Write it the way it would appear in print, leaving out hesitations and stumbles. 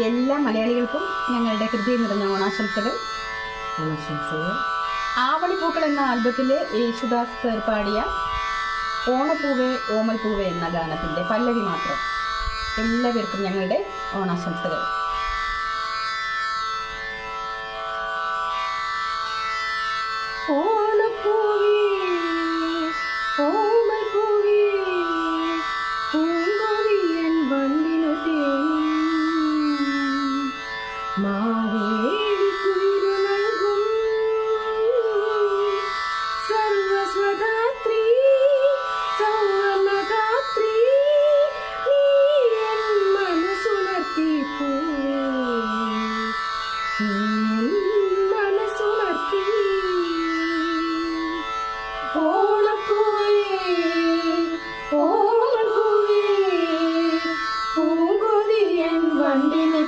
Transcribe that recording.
എല്ലാ മലയാളികൾക്കും ഞങ്ങളുടെ ഹൃദയം നിറഞ്ഞ ഓണാശംസകൾ. ആവണിപ്പൂക്കൾ എന്ന ആൽബത്തിലെ യേശുദാസ് സർ പാടിയ ഓണപ്പൂവേ ഓമൽ പൂവേ എന്ന ഗാനത്തിന്റെ പല്ലവി മാത്രം. എല്ലാവർക്കും ഞങ്ങളുടെ ഓണാശംസകൾ. പൂങ്കൊതിയൻ വണ്ടിന്